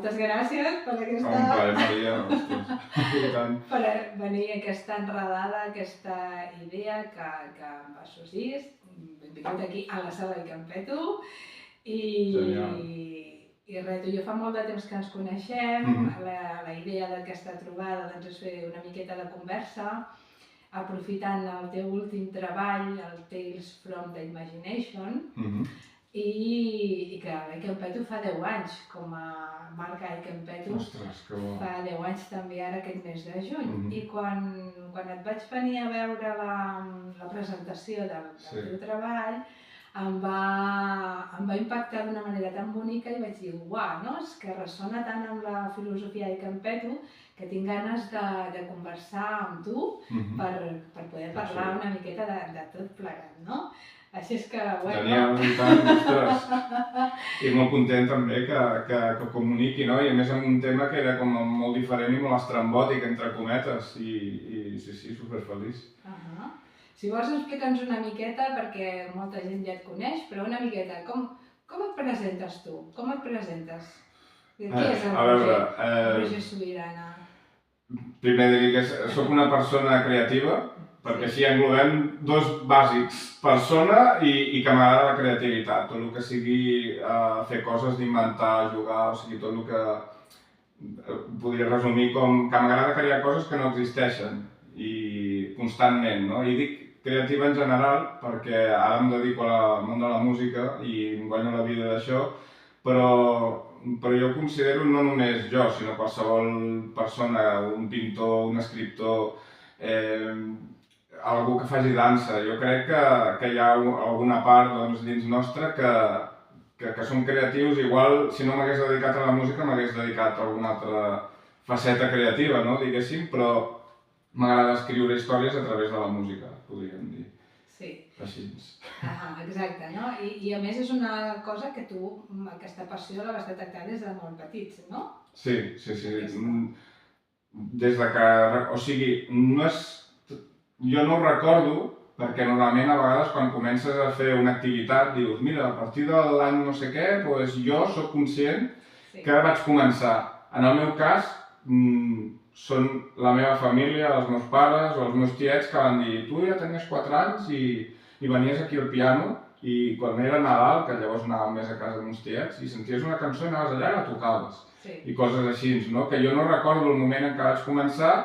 moltes gràcies per aquesta... Un plaer, Maria, ostres. Per venir aquesta enredada, aquesta idea que em va sorgir. Benvingut aquí a la sala de Campeto. I res, tu i jo fa molt de temps que ens coneixem. La idea d'aquesta trobada és fer una miqueta de conversa, aprofitant el teu últim treball, el Tales from the Imagination, i que Campeto fa 10 anys, com a marca Campeto. Ostres, que bo. Fa 10 anys també ara aquest mes de juny. I quan et vaig venir a veure la presentació del teu treball, em va impactar d'una manera tan bonica i vaig dir, uau, no? És que ressona tant amb la filosofia de Campeto que tinc ganes de conversar amb tu per poder parlar una miqueta de tot plegat, no? Així és que, bueno... Genial, tant, ostres. I molt content també que comuniqui, no? I a més amb un tema que era com molt diferent i molt estrambòtic, entre cometes, i sí, superfeliç. Si vols explica'ns una miqueta, perquè molta gent ja et coneix, però una miqueta, com et presentes tu? Com et presentes? Què és el Roger Subirana? Primer dir que soc una persona creativa, perquè així englobem dos bàsics, persona i que m'agrada la creativitat, tot el que sigui fer coses, d'inventar, jugar, o sigui, tot el que podria resumir com que m'agrada crear coses que no existeixen i constantment, no? I dic creativa en general perquè ara em dedico al món de la música i em guanyo la vida d'això, però jo considero no només jo, sinó qualsevol persona, un pintor, un escriptor, algú que faci dansa. Jo crec que hi ha alguna part dins nostra que som creatius. Igual, si no m'hagués dedicat a la música, m'hagués dedicat a alguna altra faceta creativa, no? Diguéssim, però m'agrada escriure històries a través de la música, podríem dir. Sí. Així. Exacte, no? I a més és una cosa que tu, aquesta passió la vas detectar des de molt petits, no? Sí. Des de que... O sigui, no és... Jo no ho recordo, perquè normalment a vegades quan comences a fer una activitat dius mira, a partir de l'any no sé què, doncs jo sóc conscient que vaig començar. En el meu cas, són la meva família, els meus pares o els meus tiets que van dir tu ja tenies 4 anys i venies aquí al piano i quan era Nadal, que llavors anàvem més a casa d'uns tiets, i senties una cançó i anaves allà i la tocaves. I coses així, no? Que jo no recordo el moment en què vaig començar,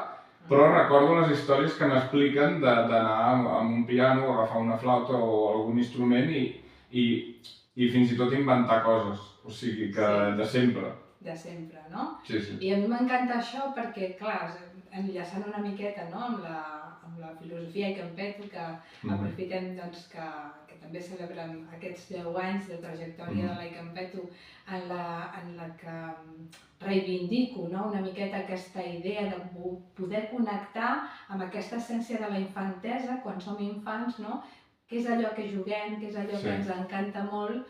però recordo les històries que m'expliquen d'anar amb un piano, agafar una flauta o algun instrument i fins i tot inventar coses, o sigui que de sempre. De sempre, no? Sí. I a mi m'encanta això perquè, clar, enllaçant una miqueta amb la filosofia i Campeto, que aprofitem que també celebrem aquests 10 anys de trajectòria de la Campeto en la que reivindico una miqueta aquesta idea de poder connectar amb aquesta essència de la infantesa quan som infants, què és allò que juguem, què és allò que ens encanta molt,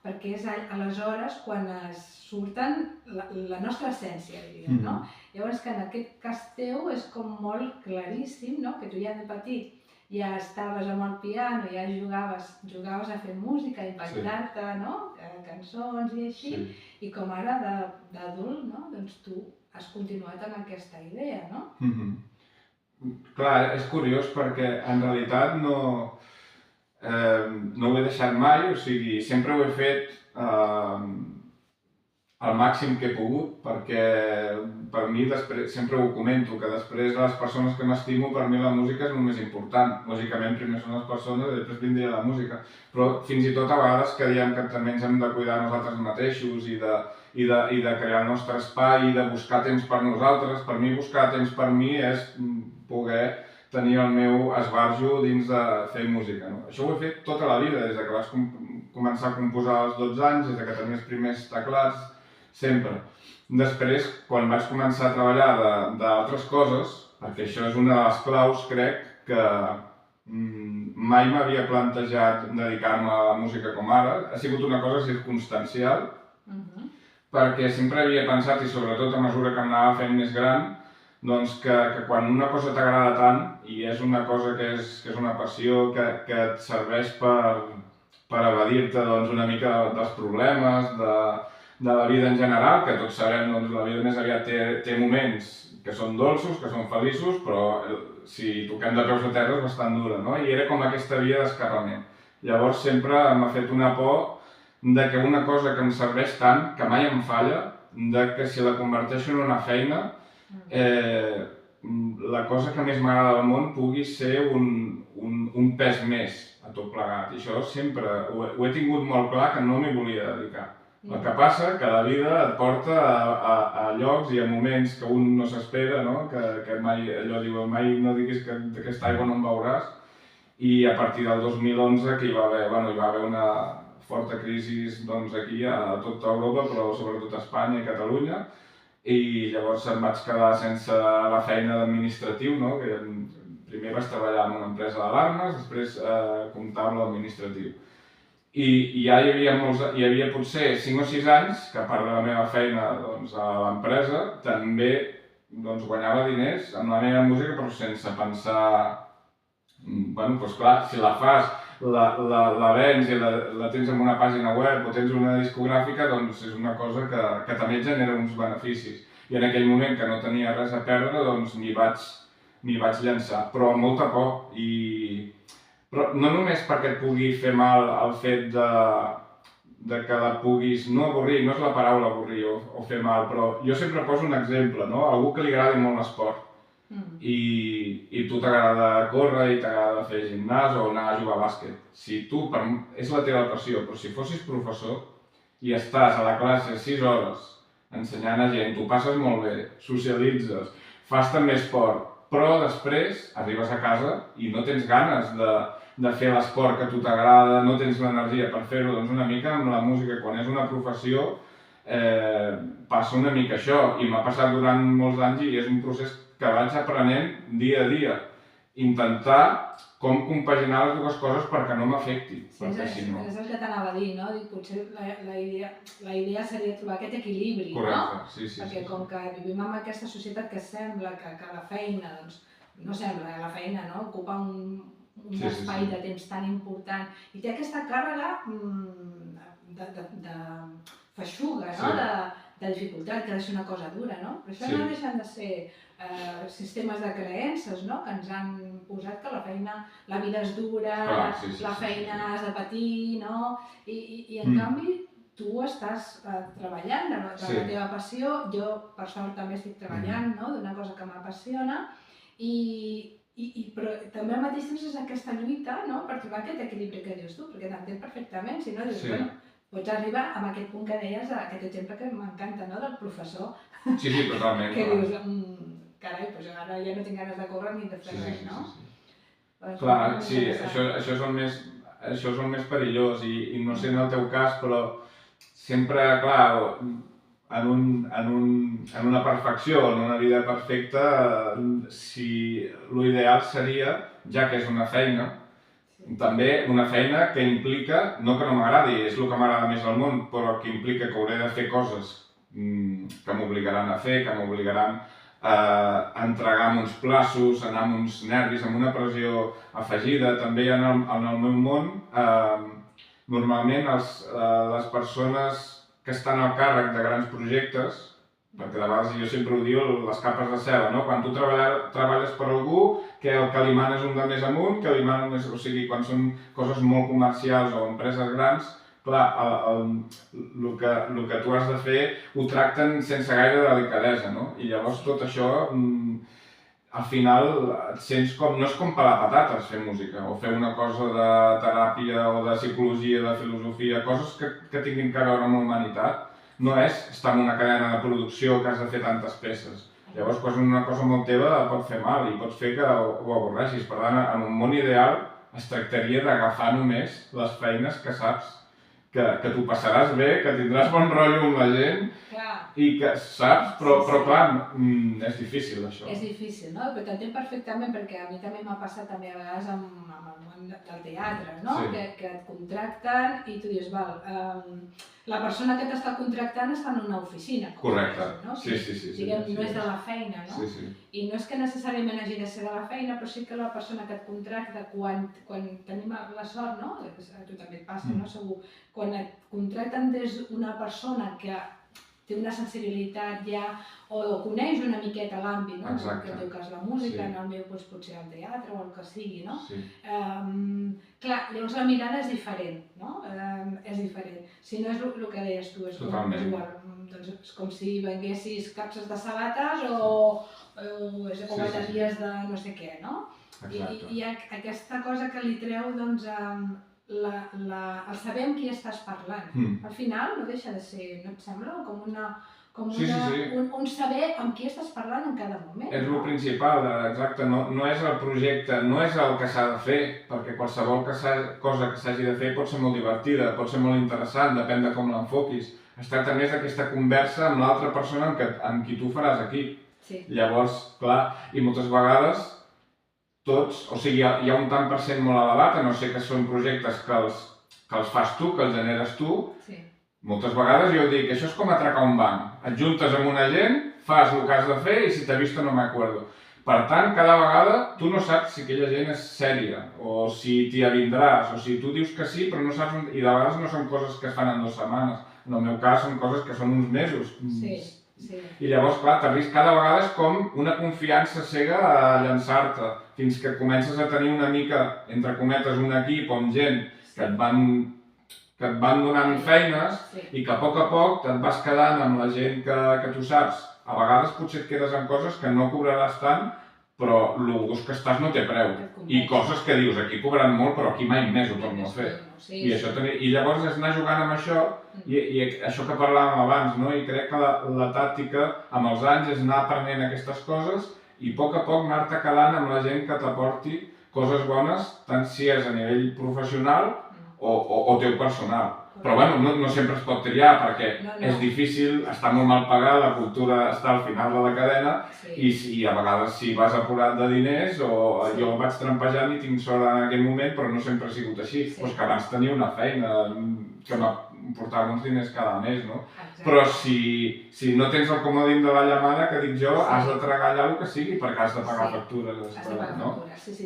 perquè és aleshores quan surten la nostra essència, diríem, no? Llavors que en aquest cas teu és com molt claríssim, que tu ja de petit ja estaves amb el piano, ja jugaves a fer música, a inventar-te cançons i així, i com ara d'adult, doncs tu has continuat amb aquesta idea, no? Clar, és curiós perquè en realitat no ho he deixat mai, o sigui, sempre ho he fet al màxim que he pogut, perquè per mi, sempre ho comento, que després de les persones que m'estimo, per mi la música és el més important. Lògicament, primer són les persones i després vindria la música. Però fins i tot a vegades que diem que també ens hem de cuidar nosaltres mateixos i de crear el nostre espai i de buscar temps per nosaltres. Per mi, buscar temps per mi és poder tenir el meu esbarjo dins de fer música. Això ho he fet tota la vida, des que vaig començar a composar als 12 anys, des que tenia els primers teclats, sempre. Després, quan vaig començar a treballar d'altres coses, perquè això és una de les claus, crec, que mai m'havia plantejat dedicar-me a la música com ara, ha sigut una cosa circumstancial, perquè sempre havia pensat, i sobretot a mesura que m'anava fent més gran, doncs que quan una cosa t'agrada tant, i és una cosa que és una passió que et serveix per evadir-te una mica dels problemes, la vida en general, que tots sabem, doncs la vida més aviat té moments que són dolços, que són feliços, però si toquem de peus a terra és bastant dura, no? I era com aquesta via d'escarrament. Llavors sempre m'ha fet una por de que una cosa que em serveix tant, que mai em falla, de que si la converteixo en una feina, la cosa que més m'agrada del món pugui ser un pes més a tot plegat. I això sempre ho he tingut molt clar que no m'hi volia dedicar. El que passa que la vida et porta a llocs i a moments que un no s'espera, no? Que mai, allò diu, mai no diguis que d'aquesta aigua no en beuràs. I a partir del 2011 que hi va haver una forta crisi doncs, aquí a tota Europa, però sobretot a Espanya i Catalunya. I llavors em vaig quedar sense la feina d'administratiu, no? Que primer vaig treballar en una empresa d'alarmes, després comptable administratiu. I ja hi havia potser 5 o 6 anys que a part de la meva feina doncs, a l'empresa també doncs, guanyava diners amb la meva música però sense pensar doncs clar, si la fas, la vens i la tens en una pàgina web o tens una discogràfica, doncs és una cosa que també et genera uns beneficis. I en aquell moment que no tenia res a perdre, doncs m'hi vaig llançar, però amb molta por. Però no només perquè et pugui fer mal el fet de que la puguis no avorrir, no és la paraula avorrir o fer mal, però jo sempre poso un exemple, no? Algú que li agradi molt l'esport i tu t'agrada córrer i t'agrada fer gimnàs o anar a jugar a bàsquet. Si tu, és la teva passió, però si fossis professor i estàs a la classe 6 hores ensenyant a gent, t'ho passes molt bé, socialitzes, fas també esport, però després arribes a casa i no tens ganes de fer l'esport que a tu t'agrada, no tens l'energia per fer-ho, doncs una mica amb la música, quan és una professió, passa una mica això. I m'ha passat durant molts anys i és un procés que vaig aprenent dia a dia. Intentar com compaginar les dues coses perquè no m'afecti. Sí, és el que t'anava a dir, no? Potser la idea seria trobar aquest equilibri, no? Correcte, sí. Perquè com que vivim en aquesta societat que sembla que la feina, doncs, no sembla, la feina ocupa un espai de temps tan important i té aquesta càrrega de feixuga, de dificultat, que ha de ser una cosa dura, no? Però això no deixen de ser sistemes de creences, no? Que ens han posat que la vida és dura, la feina has de patir, no? I en canvi tu estàs treballant de la teva passió, jo per sort també estic treballant d'una cosa que m'apassiona però també al mateix temps és aquesta lluita per trobar aquest equilibri que dius tu, perquè t'entenc perfectament, si no dius, bueno, pots arribar a aquest punt que deies, aquest exemple que m'encanta, del professor. Sí, totalment. Que dius, carai, ara ja no tinc ganes de córrer ni de fer res, no? Clar, sí, això és el més perillós i no sé en el teu cas, però sempre, clar, en una perfecció, en una vida perfecta, si l'ideal seria, ja que és una feina, també una feina que implica, no que no m'agradi, és el que m'agrada més al món, però que implica que hauré de fer coses que m'obligaran a fer, que m'obligaran a entregar amb uns plaços, anar amb uns nervis, amb una pressió afegida. També en el meu món, normalment les persones que estan al càrrec de grans projectes, perquè de vegades jo sempre ho diu, les capes de ceba, no? Quan tu treballes per algú, que el que li mana és un de més amunt, que li mana més... O sigui, quan són coses molt comercials o empreses grans, clar, el que tu has de fer ho tracten sense gaire delicadesa, no? I llavors tot això, al final, et sents com... No és com pelar patates fer música, o fer una cosa de teràpia o de psicologia, de filosofia, coses que tinguin a veure amb la humanitat. No és estar en una cadena de producció que has de fer tantes peces. Llavors, quan una cosa molt teva pot fer mal i pot fer que ho avorreixis. Per tant, en un món ideal es tractaria d'agafar només les feines que saps que t'ho passaràs bé, que tindràs bon rotllo amb la gent i que saps, però clar, és difícil això. És difícil, no? Però t'entenc perfectament perquè a mi també m'ha passat també a vegades amb del teatre, no? Sí. Que et contracten i tu dius, val, la persona que t'està contractant està en una oficina. Correcte, no? sí. Diguem, no és de la feina, no? Sí. I no és que necessàriament hagi de ser de la feina, però sí que la persona que et contracta, quan tenim la sort, no? A tu també et passa, no? Segur. Quan et contracten des d'una persona que té una sensibilitat ja, o coneix una miqueta l'àmbit, no? Exacte. Que en el teu cas la música, en el meu potser el teatre o el que sigui, no? Sí. Clar, llavors la mirada és diferent, no? És diferent. Si no és el que deies tu, és com si venguessis capses de sabates o bateries de no sé què, no? Exacte. I aquesta cosa que li treu, doncs, el saber amb qui estàs parlant. Al final no deixa de ser, no et sembla? Com un saber amb qui estàs parlant en cada moment. És el principal, exacte. No és el projecte, no és el que s'ha de fer, perquè qualsevol cosa que s'hagi de fer pot ser molt divertida, pot ser molt interessant, depèn de com l'enfoquis. Es tracta més d'aquesta conversa amb l'altra persona amb qui tu faràs equip. Llavors, clar, i moltes vegades tots, o sigui, hi ha un tant per cent molt elevat, a no ser que són projectes que els fas tu, que els generes tu. Moltes vegades jo dic, això és com atracar un banc. Et juntes amb una gent, fas el que has de fer i si t'ha vist no m'acuerdo. Per tant, cada vegada tu no saps si aquella gent és sèria, o si t'hi avindràs, o si tu dius que sí, però no saps... I de vegades no són coses que es fan en 2 setmanes. En el meu cas són coses que són uns mesos. I llavors, clar, cada vegada és com una confiança cega a llançar-te, fins que comences a tenir una mica, entre cometes, un equip amb gent que et van donant feines i que a poc te'n vas quedant amb la gent que tu saps. A vegades potser et quedes amb coses que no cobraràs tant, però el gust que estàs no té preu. I coses que dius, aquí cobraran molt, però aquí mai més ho torno a fer. I llavors és anar jugant amb això, i això que parlàvem abans, no? I crec que la tàctica amb els anys és anar aprenent aquestes coses i a poc anar-te quedant amb la gent que t'aporti coses bones, tant si és a nivell professional o teu personal. Però bueno, no sempre es pot triar perquè és difícil, està molt mal pagat, la cultura està al final de la cadena i a vegades si vas apurat de diners o jo vaig trampejant i tinc sort en aquell moment però no sempre ha sigut així. Doncs que abans tenia una feina que em portava uns diners cada mes, no? Però si no tens el comodín de la llamada, que dic jo, has de tragar allà el que sigui perquè has de pagar factures, no?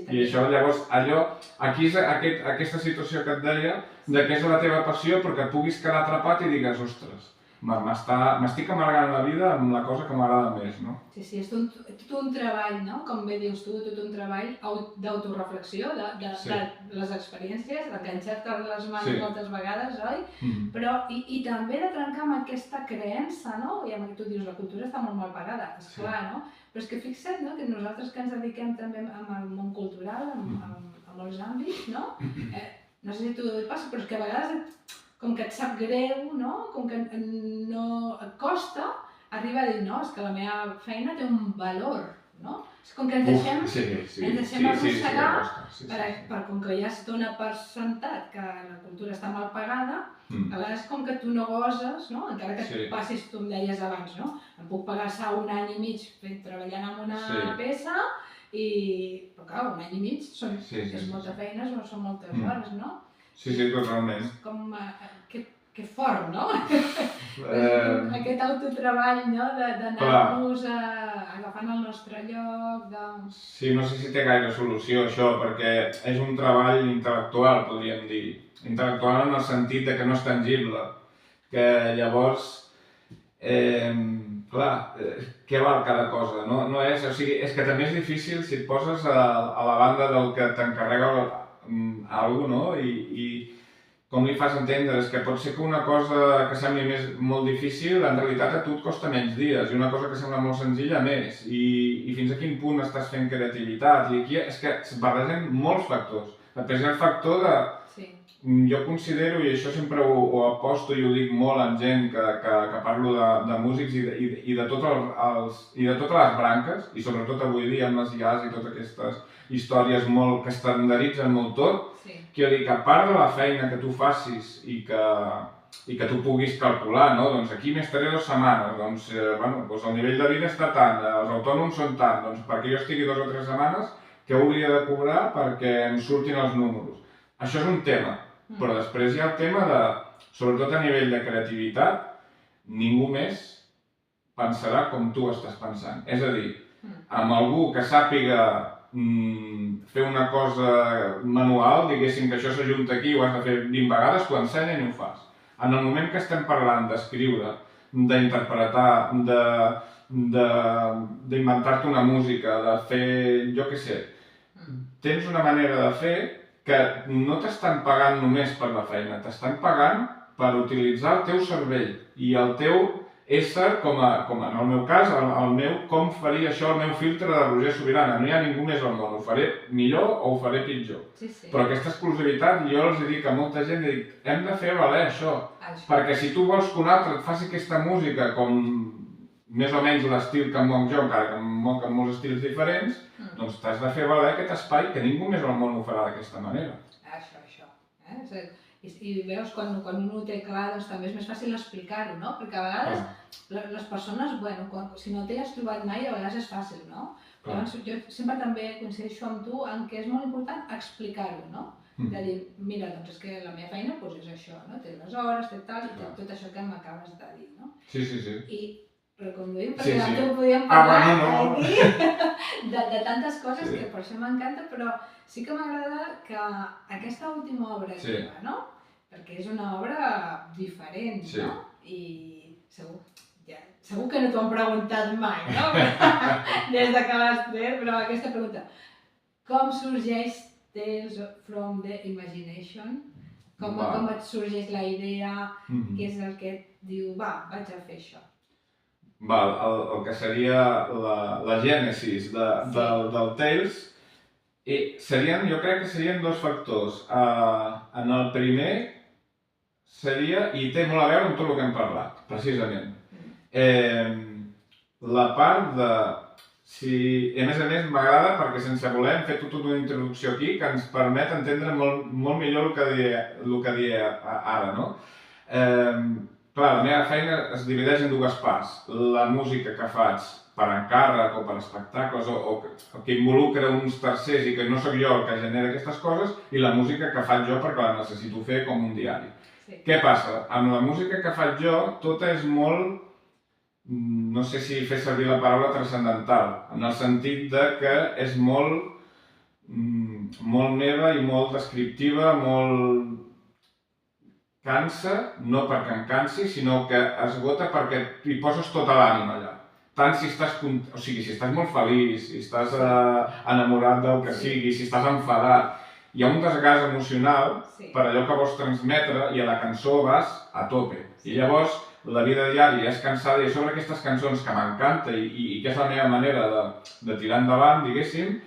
I això llavors, aquí és aquesta situació que et deia, de què és la teva passió, perquè et puguis quedar atrapat i digues, ostres, m'estic amargant la vida amb la cosa que m'agrada més, no? Sí, és tot un treball, no? Com bé dius tu, tot un treball d'autoreflexió, de les experiències, d'enganxar-te les mans moltes vegades, oi? Però, i també de trencar amb aquesta creença, no? I amb el que tu dius, la cultura està molt mal pagada, esclar, no? Però és que fixa't, no?, que nosaltres que ens dediquem també al món cultural, a molts àmbits, no? No sé si a tu et passa, però és que a vegades, com que et sap greu, no? Com que no et costa, arriba a dir, no, és que la meva feina té un valor, no? És com que ens deixem arrossegar, com que ja es dona per sentat que la cultura està mal pagada, a vegades com que tu no goses, no? Encara que passis, tu em deies abans, no? Em puc pagar 1 any i mig treballant en una peça, però clar, 1 any i mig és molta feina, són moltes hores, no? Sí, totalment. Com, que fort, no? Aquest autotreball, no? D'anar-nos agafant el nostre lloc, Sí, no sé si té gaire solució això, perquè és un treball intel·lectual, podríem dir. Intel·lectual en el sentit de que no és tangible. Que llavors, clar, què val cada cosa? No és, o sigui, és que també és difícil si et poses a la banda del que t'encarrega alguna cosa, no? I com li fas entendre? És que pot ser que una cosa que sembli molt difícil, en realitat a tu et costa menys dies, i una cosa que sembla molt senzilla més. I fins a quin punt estàs fent creativitat? I aquí és que es barregen molts factors. Després hi ha el factor de... Jo considero, i això sempre ho aposto i ho dic molt amb gent que parlo de músics i de totes les branques, i sobretot avui dia amb les IAs i totes aquestes històries que estandaritzen molt tot, que jo dic, a part de la feina que tu facis i que tu puguis calcular, no? Doncs aquí m'estaré 2 setmanes, doncs el nivell de vida està tant, els autònoms són tant, doncs perquè jo estigui 2 o 3 setmanes, què hauria de cobrar perquè em surtin els números. Això és un tema, però després hi ha el tema de, sobretot a nivell de creativitat, ningú més pensarà com tu estàs pensant. És a dir, amb algú que sàpiga fer una cosa manual, diguéssim que això s'ajunta aquí, ho has de fer 20 vegades, t'ho ensenyen i ho fas. En el moment que estem parlant d'escriure, d'interpretar, d'inventar-te una música, de fer, jo què sé, tens una manera de fer que no t'estan pagant només per la feina, t'estan pagant per utilitzar el teu cervell i el teu ésser, com en el meu cas, el meu com faria això el meu filtre de Roger Subirana. No hi ha ningú més al món, ho faré millor o ho faré pitjor. Però aquesta exclusivitat, jo els dic a molta gent, hem de fer valer això. Perquè si tu vols que un altre et faci aquesta música com més o menys l'estil que em moc jo, encara que em moc amb molts estils diferents, doncs t'has de fer valer aquest espai que ningú més al món ho farà d'aquesta manera. Això. I veus, quan un ho té clar, doncs també és més fàcil explicar-ho, no? Perquè a vegades les persones, si no t'hi has trobat mai, a vegades és fàcil, no? Llavors jo sempre també coincideixo amb tu en què és molt important explicar-ho, no? De dir, mira, doncs és que la meva feina és això, no? Té les hores, té tal, i té tot això que m'acabes de dir, no? Sí. I reconduïm, perquè amb tu podíem parlar aquí de tantes coses que per això m'encanta, però sí que m'agrada que aquesta última obra teva, no? Perquè és una obra diferent, no? I segur que no t'ho han preguntat mai, no? Des que l'has tret, però aquesta pregunta, com sorgeix Tales from the Imagination? Com et sorgeix la idea? Què és el que et diu, vaig a fer això? El que seria la gènesis del Tales, jo crec que serien dos factors. En el primer seria, i té molt a veure amb tot el que hem parlat, precisament, la part de, a més m'agrada perquè sense voler hem fet tota una introducció aquí que ens permet entendre molt millor el que diré ara, no? Clar, la meva feina es divideix en dues parts. La música que faig per encàrrec o per espectacles o que involucra uns tercers i que no sóc jo el que genera aquestes coses, i la música que faig jo perquè la necessito fer com un diari. Què passa? Amb la música que faig jo, tota és molt, no sé si fer servir la paraula transcendental, en el sentit que és molt meva i molt descriptiva, molt cansa, no perquè em cansi, sinó que esgota perquè hi poses tota l'ànima allà. Tant si estàs molt feliç, si estàs enamorat del que sigui, si estàs enfadat, hi ha un desgast emocional per allò que vols transmetre i a la cançó vas a tope. I llavors la vida diària és cansada i a sobre aquestes cançons que m'encanta i que és la meva manera de tirar endavant, diguéssim,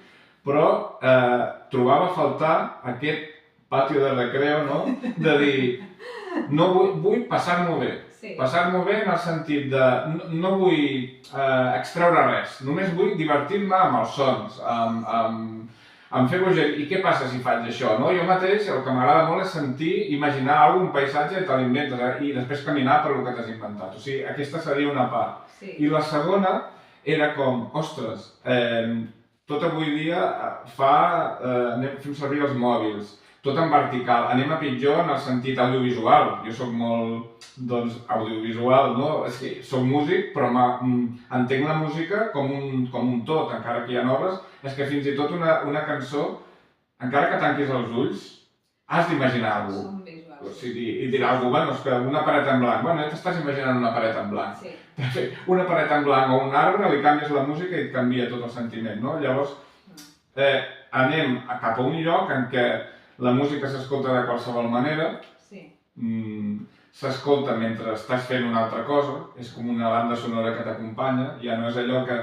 però trobava a faltar aquest patio de recreo, no? De dir, no vull passar-m'ho bé. Passar-m'ho bé en el sentit de no vull extreure res, només vull divertir-me amb els sons, amb fer bogeria. I què passa si faig això? Jo mateix el que m'agrada molt és sentir, imaginar un paisatge i te l'inventes i després caminar per el que t'has inventat. O sigui, aquesta seria una part. I la segona era com, ostres, tot avui dia fem servir els mòbils, tot en vertical, anem a pitjor en el sentit audiovisual. Jo soc molt, audiovisual, no? Soc músic, però entenc la música com un tot, encara que hi ha obres. És que fins i tot una cançó, encara que tanquis els ulls, has d'imaginar alguna cosa. I dirà algú, és que una paret en blanc. Ja t'estàs imaginant una paret en blanc. Una paret en blanc o un arbre, li canvies la música i et canvia tot el sentiment, no? Llavors, anem cap a un lloc en què la música s'escolta de qualsevol manera, s'escolta mentre estàs fent una altra cosa, és com una banda sonora que t'acompanya, ja no és allò que,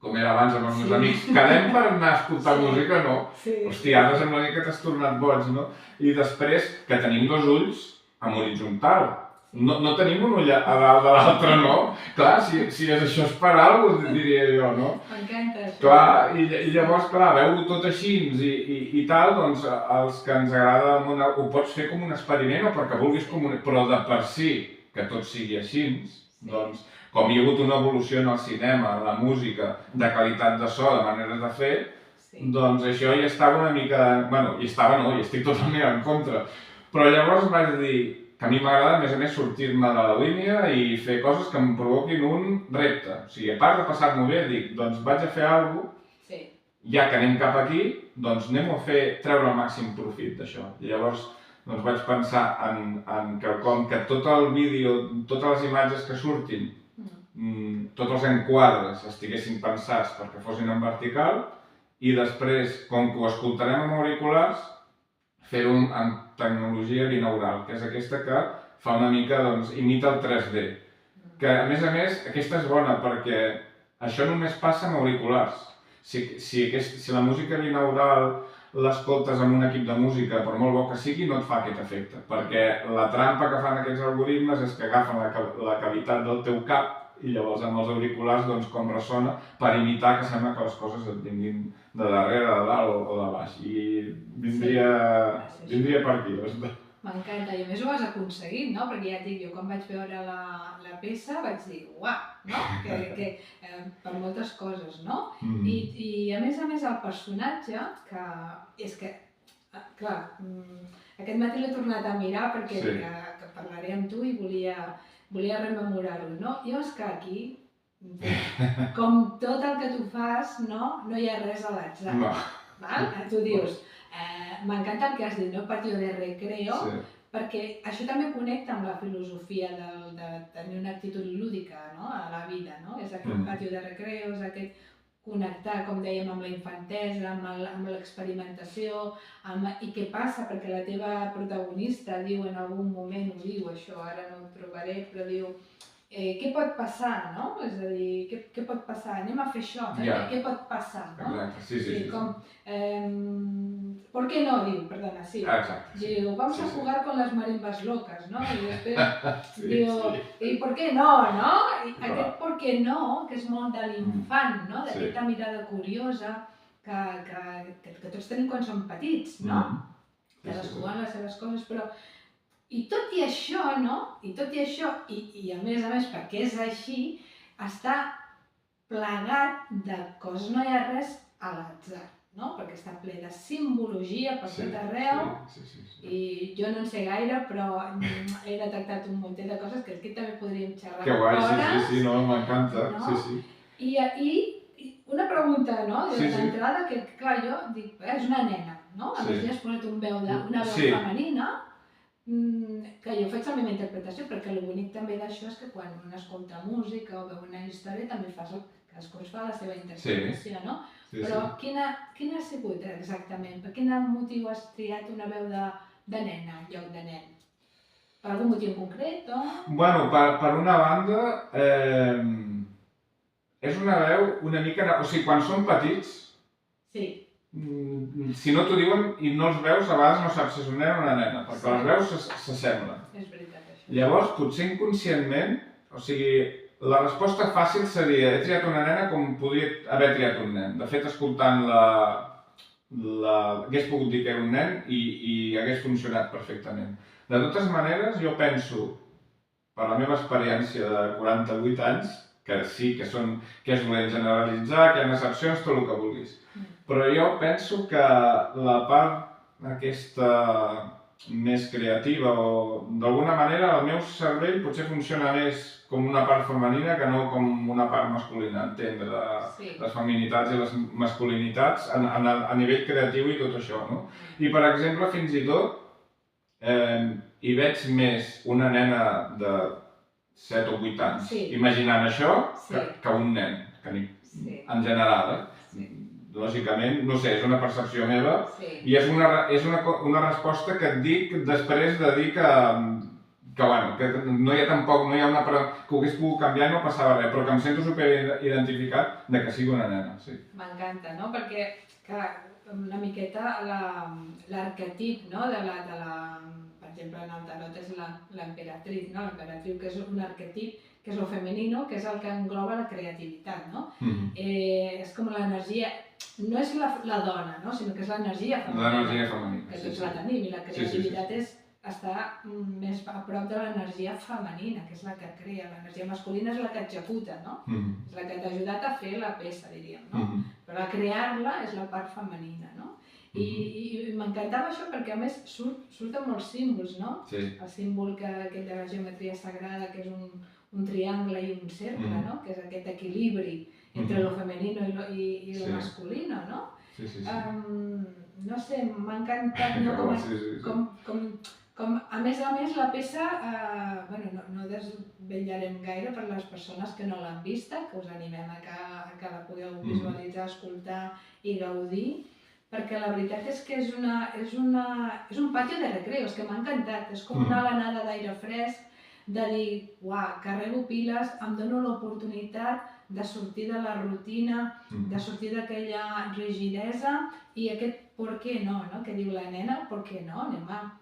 com era abans amb els meus amics, quedem per anar a escoltar música, no? Hòstia, ara sembla que t'has tornat boig, no? I després que tenim dos ulls en horitzontal, no tenim un ull a dalt de l'altre, no? Clar, si això és per alguna cosa, diria jo, no? M'encanta això. Clar, i llavors, clar, veu-ho tot així i tal, doncs els que ens agrada el món ho pots fer com un experiment o perquè vulguis però de per si que tot sigui així, doncs com hi ha hagut una evolució en el cinema, en la música, de qualitat de so, de maneres de fer, doncs això hi estava una mica... Bueno, hi estava no, hi estic totalment en contra. Però llavors vaig dir que a mi m'agrada, a més, sortir-me de la línia i fer coses que em provoquin un repte. O sigui, a part de passar-m'ho bé, dic, doncs vaig a fer alguna cosa, ja que anem cap aquí, doncs anem a treure el màxim profit d'això. I llavors doncs vaig pensar en quelcom que tot el vídeo, totes les imatges que surtin, tots els enquadres estiguessin pensats perquè fossin en vertical i després, com que ho escoltarem amb auriculars, fer-ho amb tecnologia binaural, que és aquesta que fa una mica, doncs, imita el 3D. Que, a més, aquesta és bona perquè això només passa amb auriculars. Si la música binaural l'escoltes amb un equip de música, per molt bo que sigui, no et fa aquest efecte. Perquè la trampa que fan aquests algoritmes és que agafen la cavitat del teu cap i llavors amb els auriculars, doncs, com ressona, per imitar que sembla que les coses et vinguin de darrere, de dalt o de baix. I vindria per aquí. M'encanta, i a més ho has aconseguit, no? Perquè ja et dic, jo quan vaig veure la peça vaig dir, uau, no? Per moltes coses, no? I a més el personatge, que és que, clar, aquest matí l'he tornat a mirar perquè parlaré amb tu i volia rememorar-ho, no? I és que aquí, com tot el que tu fas, no hi ha res a l'atzar. Tu dius, m'encanta el que has dit, no? Patio de recreo, perquè això també connecta amb la filosofia de tenir una actitud lúdica a la vida, no? És aquest patio de recreo, és aquest connectar, com dèiem, amb la infantesa, amb l'experimentació, i què passa, perquè la teva protagonista diu en algun moment, ho diu això, ara no ho trobaré, però diu, què pot passar, no? És a dir, què pot passar? Anem a fer això, què pot passar, no? Exacte, sí. Com, ¿por qué no? Diu, perdona, sí. Diu, vamos a jugar con las marimbas locas, no? I després diu, i ¿por qué no, no? Aquest ¿por qué no? Que és molt de l'infant, no? D'aquesta mirada curiosa que tots tenim quan som petits, no? Cadascú amb les seves coses, però... I tot i això, no? I a més, perquè és així, està plegat de coses, no hi ha res a l'atzar, no? Perquè està ple de simbologia per tot arreu, i jo no en sé gaire, però he detectat un munt de coses que aquí també podríem xerrar. Que guai, sí, no, m'encanta, sí. I una pregunta, no? D'entrada, que clar, jo dic, és una nena, no? A més, ja has posat una veu femenina, que jo faig la meva interpretació, perquè el bonic també d'això és que quan un escolta música o veu una història també cadascú fa la seva interpretació, no? Però quina ha sigut exactament? Per quin motiu has triat una veu de nena en lloc de nen? Per algun motiu concret, o...? Bueno, per una banda, és una veu una mica... O sigui, quan són petits... Si no t'ho diuen i no els veus, a vegades no saps si és un nen o una nena, perquè les veus s'assemblen. És veritat, això. Llavors, potser inconscientment, o sigui, la resposta fàcil seria he triat una nena com podria haver triat un nen. De fet, escoltant-la, hagués pogut dir que era un nen i hagués funcionat perfectament. De totes maneres, jo penso, per la meva experiència de 48 anys, que sí, que és dolent generalitzar, que hi ha excepcions, tot el que vulguis. Però jo penso que la part aquesta més creativa o d'alguna manera el meu cervell potser funciona més com una part femenina que no com una part masculina, entendre les feminitats i les masculinitats a nivell creatiu i tot això, no? I per exemple, fins i tot, hi veig més una nena de 7 o 8 anys imaginant això que un nen, en general, lògicament, no sé, és una percepció meva i és una resposta que et dic després de dir que no hi ha tampoc, no hi ha una que ho hagués pogut canviar i no passava res, però que em sento superidentificat de que sigui una nena, sí. M'encanta, no? Perquè, clar, una miqueta l'arquetip, no? Per exemple, en el tarot és l'emperatriu, no? L'emperatriu, que és un arquetip que és el femenino, que és el que engloba la creativitat, no? És com l'energia, no és la dona, no? Sinó que és l'energia femenina. L'energia femenina, que tots la tenim, i la creativitat és està més a prop de l'energia femenina, que és la que crea. L'energia masculina és la que executa, no? És la que t'ha ajudat a fer la peça, diríem, no? Però la crear-la és la part femenina, no? I m'encantava això perquè, a més, surten molts símbols, no? El símbol aquell de la geometria sagrada, que és un triangle i un cercle, no? Que és aquest equilibri entre lo femenino i lo masculino, no? No sé, m'ha encantat com a més la peça, no desvetllarem gaire per les persones que no l'han vista, que us animem a que la pugueu visualitzar, escoltar i gaudir, perquè la veritat és que és un pati de recreo, és que m'ha encantat, és com una alenada d'aire fresc, de dir, uau, carrego piles, em dono l'oportunitat de sortir de la rutina, de sortir d'aquella rigidesa i aquest per què no, que diu la nena, per què no, anem a...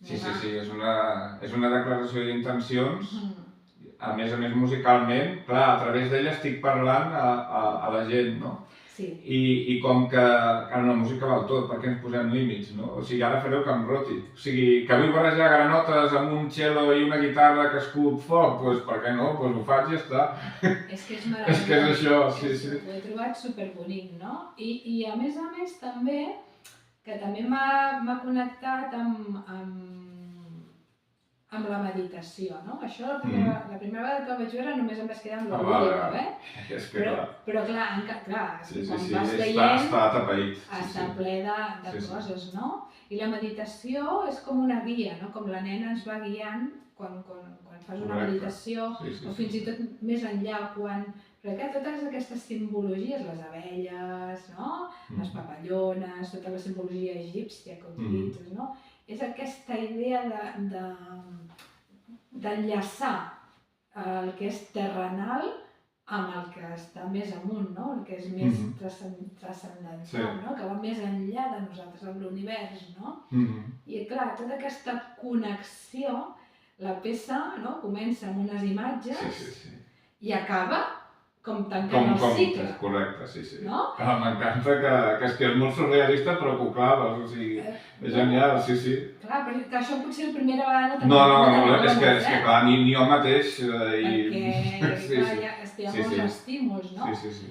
Sí, és una declaració d'intencions, a més musicalment, clar, a través d'ella estic parlant a la gent, no? Sí. I com que en la música val tot, per què ens posem límits, no? O sigui, ara fareu que em roti. O sigui, que vull barrejar granotes amb un cello i una guitarra que escup foc, doncs per què no? Doncs ho faig i ja està. És que és meravellós. És que és això, sí. Ho he trobat superbonic, no? I a més també, que també m'ha connectat amb la meditació, no? Això la primera vegada que ho vaig veure només em vaig quedar amb l'audició, però clar, quan vas veient està ple de coses, no? I la meditació és com una guia, no? Com la nena ens va guiant quan fas una meditació, o fins i tot més enllà, perquè totes aquestes simbologies, les abelles, les papallones, tota la simbologia egípcia que utilitzes, és aquesta idea d'enllaçar el que és terrenal amb el que està més amunt, el que és més transcendental, que va més enllà de nosaltres, amb l'univers. I clar, tota aquesta connexió, la peça comença amb unes imatges i acaba com tancant el cicle. Correcte, sí. M'encanta que és molt surrealista, però que ho claves, o sigui, és genial, sí. Clar, però això potser la primera vegada no... No, és que clar, ni jo mateix... Perquè ja hi ha molts estímuls, no? Sí.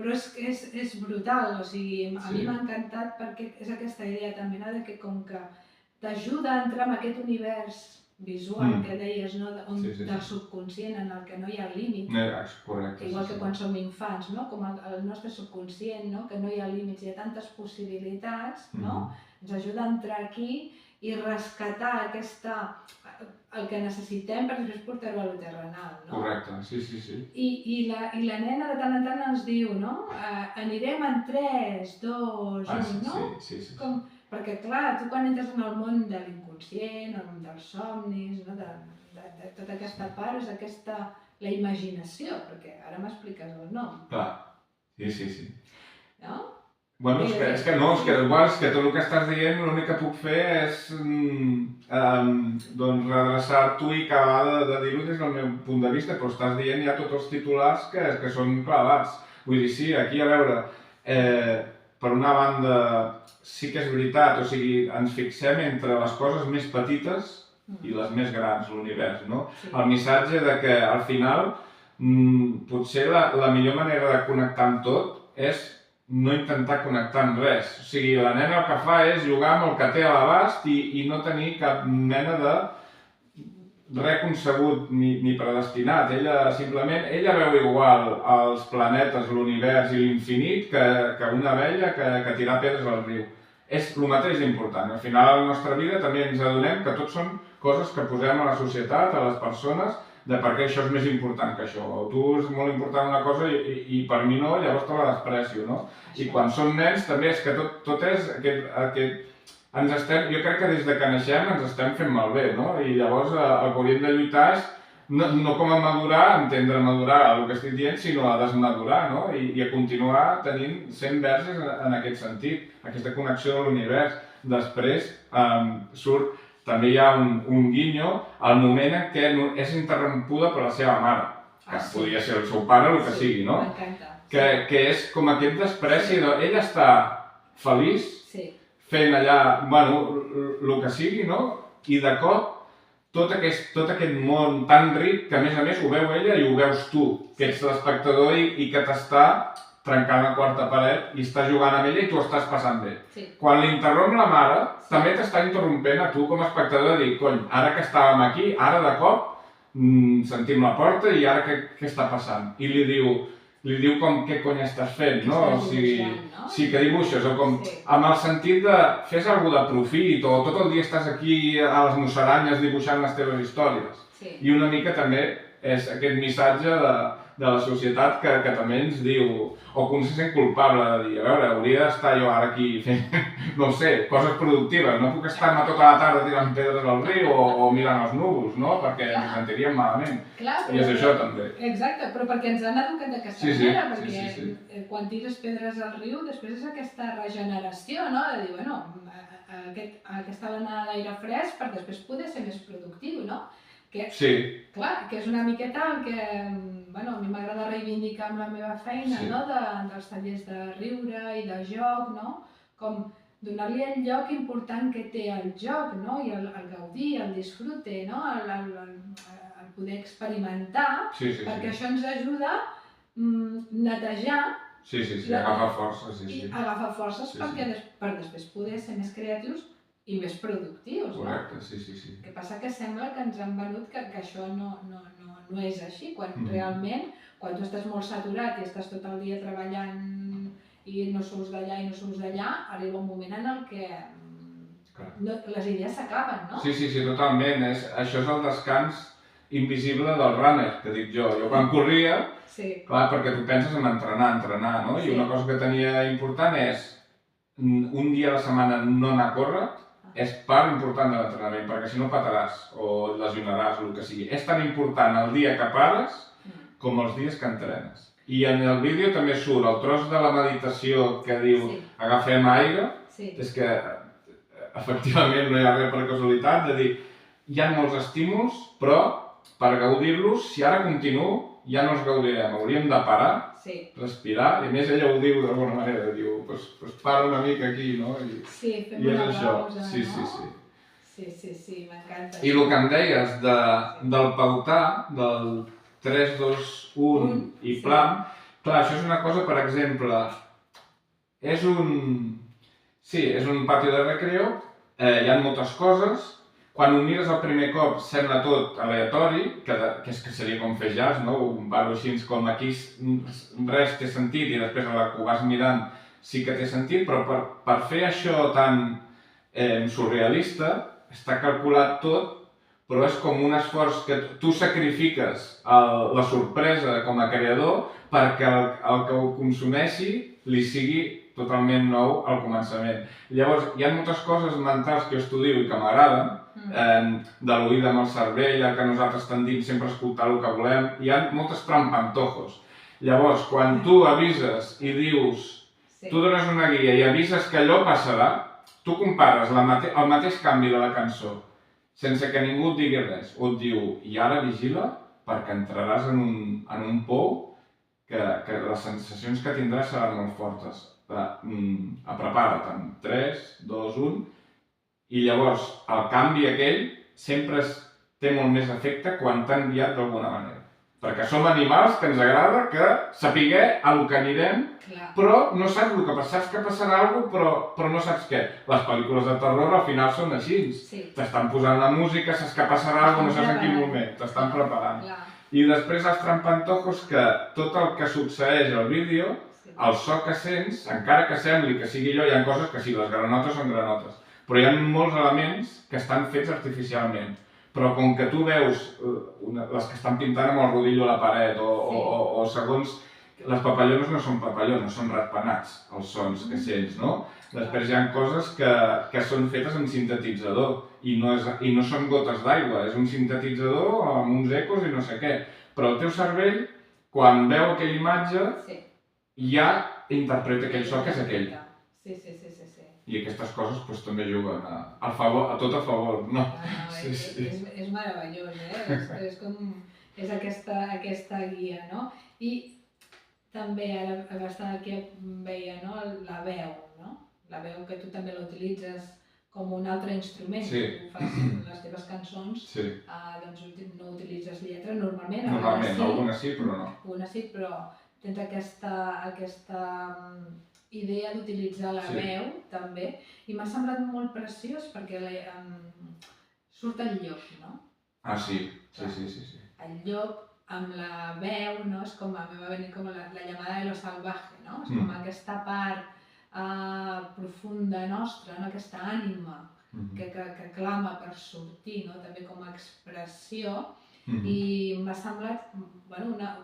Però és brutal, o sigui, a mi m'ha encantat perquè és aquesta idea també, que com que t'ajuda a entrar en aquest univers visual que deies, del subconscient en el que no hi ha límit. Correcte. Igual que quan som infants, com el nostre subconscient, que no hi ha límits, hi ha tantes possibilitats, ens ajuda a entrar aquí i rescatar el que necessitem per després portar-ho a lo terrenal. Correcte, sí. I la nena de tant en tant ens diu, anirem en 3, 2, 1, no? Sí. Perquè, clar, tu quan entres en el món de l'inconscient, el món dels somnis, de tota aquesta part, és la imaginació, perquè ara m'expliques el nom. Clar, sí. No? Bueno, és que tot el que estàs dient, l'únic que puc fer és redreçar-t'ho i acabar de dir-ho des del meu punt de vista, però estàs dient ja tots els titulars que són clavats. Vull dir, sí, aquí a veure... Per una banda, sí que és veritat, o sigui, ens fixem entre les coses més petites i les més grans, l'univers, no? El missatge de que, al final, potser la millor manera de connectar amb tot és no intentar connectar amb res. O sigui, la nena el que fa és jugar amb el que té a l'abast i no tenir cap mena de res concebut ni predestinat. Ella veu igual els planetes, l'univers i l'infinit que una abella que tirar pedres al riu. És el mateix important. Al final, a la nostra vida també ens adonem que tot són coses que posem a la societat, a les persones, de per què això és més important que això. O tu és molt important una cosa i per mi no, llavors te la desprecio, no? I quan som nens també és que tot és aquest... Jo crec que des que naixem ens estem fent malbé, no? I llavors el que hauríem de lluitar és no com a madurar, entendre madurar el que estic dient, sinó a desmadurar, no? I a continuar sent verges en aquest sentit, aquesta connexió de l'univers. Després també hi ha un guinyo al moment en què és interrompuda per la seva mare, que podria ser el seu pare o el que sigui, no? Que és com aquest despreci, ella està feliç fent allà, el que sigui, no? I de cop, tot aquest món tan ric, que a més ho veu ella i ho veus tu, que ets l'espectador i que t'està trencant la quarta paret i està jugant amb ella i tu estàs passant bé. Quan l'interromp la mare, també t'està interrompent a tu com a espectador de dir, cony, ara que estàvem aquí, ara de cop sentim la porta i ara què està passant? I li diu com què cony estàs fent, no? O sigui, sí, que dibuixes, o com amb el sentit de fes alguna de profit o tot el dia estàs aquí a les musaranyes dibuixant les teves històries. I una mica també és aquest missatge de la societat que també ens diu, o que un se sent culpable de dir, a veure, hauria d'estar jo ara aquí fent, no sé, coses productives, no puc estar-me tota la tarda tirant pedres al riu o mirant els núvols, no? Perquè ens sentiríem malament. I és això també. Exacte, però perquè ens han educat d'aquesta manera, perquè quan tires pedres al riu després és aquesta regeneració, no? De dir, bueno, aquesta l'anada d'aire fresc per després poder ser més productiu, no? Clar, que és una miqueta el que a mi m'agrada reivindicar amb la meva feina, dels tallers de riure i de joc, com donar-li el lloc important que té el joc, i el gaudir, el disfrute, el poder experimentar, perquè això ens ajuda a netejar agafar forces. Agafar forces per després poder ser més creatius i més productius, no? Correcte, sí. El que passa que sembla que ens han venut que això no és així, quan realment, quan tu estàs molt saturat i estàs tot el dia treballant i no surts d'allà i no surts d'allà, arriba un moment en el que les idees s'acaben, no? Sí, totalment. Això és el descans invisible del runner, que dic jo. Jo quan corria, clar, perquè tu penses en entrenar, no? I una cosa que tenia important és un dia a la setmana no anar a córrer, és part important de l'entrenament, perquè si no pataràs o lesionaràs o el que sigui. És tan important el dia que pares com els dies que entrenes. I en el vídeo també surt el tros de la meditació que diu agafem aire, és que efectivament no hi ha res per casualitat, de dir hi ha molts estímuls, però per gaudir-los, si ara continuo, ja no els gaudirem, hauríem de parar, respirar, i a més ella ho diu d'alguna manera, diu, doncs para una mica aquí, no? Fem una pausa, no? Sí, m'encanta. I el que em deies del pautar, del 3, 2, 1 i plam, clar, això és una cosa, per exemple, és un pati de recreo, hi ha moltes coses. Quan ho mires el primer cop sembla tot aleatori, que seria com fer jazz, no? Un paro així com aquí res té sentit i després a la que ho vas mirant sí que té sentit, però per fer això tan surrealista està calculat tot, però és com un esforç que tu sacrifiques la sorpresa com a creador perquè el que ho consumeixi li sigui totalment nou al començament. Llavors, hi ha moltes coses mentals que jo estudio i que m'agraden, de l'oïda amb el cervell, que nosaltres tendim sempre a escoltar el que volem, hi ha moltes trampantojos. Llavors, quan tu avises i dius, tu dones una guia i avises que allò passarà, tu compares el mateix canvi de la cançó sense que ningú et digui res, o et diu, i ara vigila perquè entraràs en un pou que les sensacions que tindràs seran molt fortes. Prepara't en 3, 2, 1, i llavors el canvi aquell sempre té molt més efecte quan t'ha enviat d'alguna manera. Perquè som animals que ens agrada que sapiguer a lo que anirem, però no saps el que passa, saps que passarà alguna cosa, però no saps què. Les pel·lícules de terror al final són així. T'estan posant la música, saps que passarà alguna cosa, no saps en quin moment, t'estan preparant. I després els trampantojos, que tot el que succeeix al vídeo, el so que sents, encara que sembli que sigui allò, hi ha coses que sí, les granotes són granotes, però hi ha molts elements que estan fets artificialment. Però com que tu veus les que estan pintant amb el rodillo a la paret o segons... Les papallones no són papallones, són ratpenats, els sons que sents, no? Després hi ha coses que són fetes amb sintetitzador i no són gotes d'aigua, és un sintetitzador amb uns ecos i no sé què. Però el teu cervell, quan veu aquella imatge, ja interpreta aquell so que és aquell. I aquestes coses també juguen a tot a favor, no? És meravellós, és aquesta guia, no? I també ara aquí veia la veu, no? La veu que tu també l'utilitzes com un altre instrument. Sí. Tu fas les teves cançons, Sí. doncs no utilitzes lletra normalment. Normalment, algunes sí, però no. Algunes sí, però tens aquesta idea d'utilitzar la veu també, i m'ha semblat molt preciós perquè surt el llop, no? Ah, sí. Sí. El llop amb la veu, no? És com, a mi va venir com la llamada de lo salvaje, no? És com aquesta part profunda nostra, no? Aquesta ànima que clama per sortir, no? També com a expressió, i m'ha semblat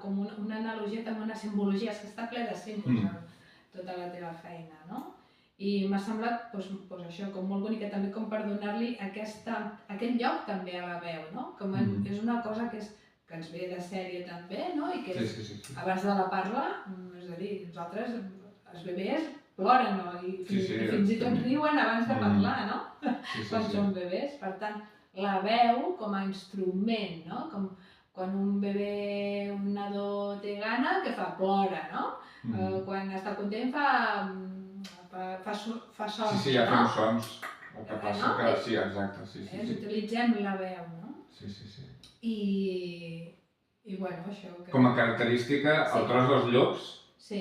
com una analogia, també una simbologia, és que està ple de símbols tota la teva feina, no? I m'ha semblat això, com molt bonic, també com per donar-li aquest lloc també a la veu, no? Com és una cosa que ens ve de sèrie també, no? I que abans de la parla, és a dir, nosaltres, els bebès, ploren, no? I fins i tot riuen abans de parlar, no? Quan són bebès. Per tant, la veu com a instrument, no? Com quan un bebè, un nadó té gana, què fa? Plora, no? Quan està content fa sons, sí, ja fem sons. El que passa que sí, exacte, sí. Utilitzem la veu, no? Sí. I bueno, això... Com a característica, el tros dels llops, sí.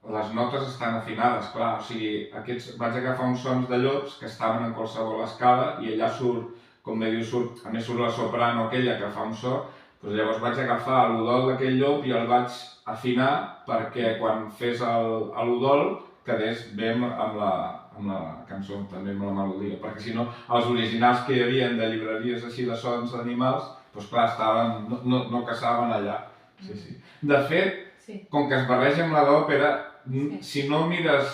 Les notes estan afinades, clar, o sigui, vaig agafar uns sons de llops que estaven en qualsevol escala i allà surt, com bé diu, a més surt la soprano aquella que fa un so, doncs llavors vaig agafar l'udol d'aquell llop i el vaig afinar perquè quan fes l'udol quedés bé amb la cançó, també amb la melodia, perquè si no, els originals que hi havia de llibreries així de sons d'animals, doncs clar, no caçaven allà. Sí. De fet, com que es barreja amb la d'òpera, si no mires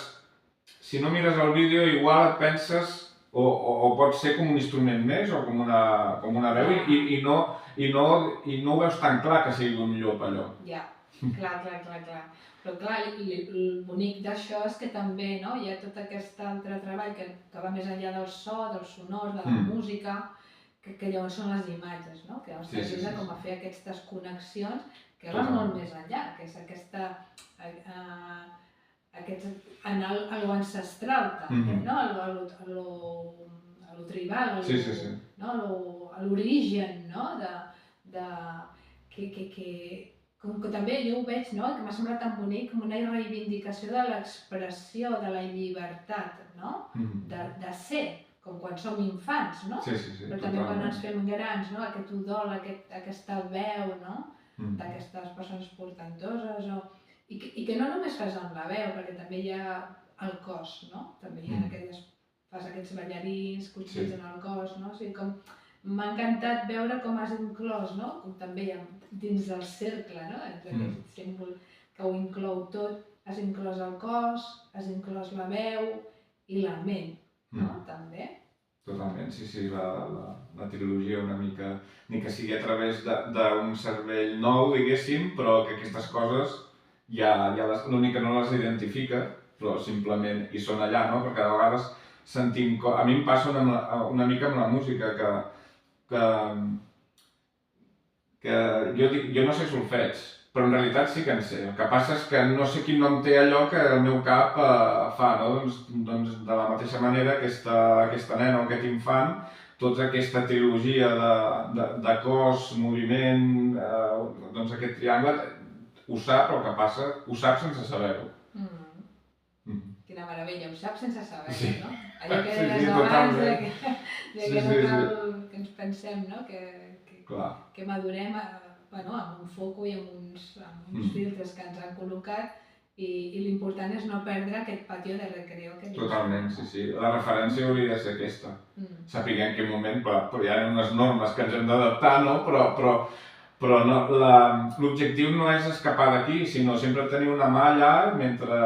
el vídeo, igual et penses, o pot ser com un instrument més, o com una veu, i no ho veus tan clar que sigui un llop, allò. Ja, clar. Però clar, el bonic d'això és que també hi ha tot aquest altre treball que va més enllà del so, del sonor, de la música, que llavors són les imatges, no? Que ens ajuda com a fer aquestes connexions que van molt més enllà, que és anar a lo ancestral també, no? A lo tribal, a l'origen, no? Com que també jo ho veig, no? Que m'ha semblat tan bonic, com una reivindicació de l'expressió, de la llibertat, no? De ser, com quan som infants, no? Però també quan ens fem grans, no? Aquest udol, aquesta veu, no? D'aquestes persones portantoses, i que no només fas amb la veu, perquè també hi ha el cos, no? També hi ha fas aquests ballarins que utilitzen el cos, no? O sigui, com m'ha encantat veure com has inclòs, no? Com també dins del cercle, no? Aquest símbol que ho inclou tot, has inclòs el cos, has inclòs la veu i la ment, no? També. Totalment, sí, la trilogia una mica, ni que sigui a través d'un cervell nou, diguéssim, però que aquestes coses l'únic que no les identifica, però simplement hi són allà, no? Perquè de vegades sentim... A mi em passa una mica amb la música, que jo no sé solfeig, però en realitat sí que en sé. El que passa és que no sé quin nom té allò que el meu cap fa, no? Doncs de la mateixa manera aquesta nena o aquest infant, tota aquesta trilogia de cos, moviment, doncs aquest triangle, ho sap, el que passa, ho sap sense saber-ho. Quina meravella, ho sap sense saber-ho, no? Allò que deies abans, que no cal que ens pensem, no? Que madurem amb un foco i amb uns filtres que ens han col·locat, i l'important és no perdre aquest patio de recreo. Totalment, sí. La referència hauria de ser aquesta. Saber en quin moment, però hi ha unes normes que ens hem d'adaptar, no? Però l'objectiu no és escapar d'aquí, sinó sempre tenir una mà allà mentre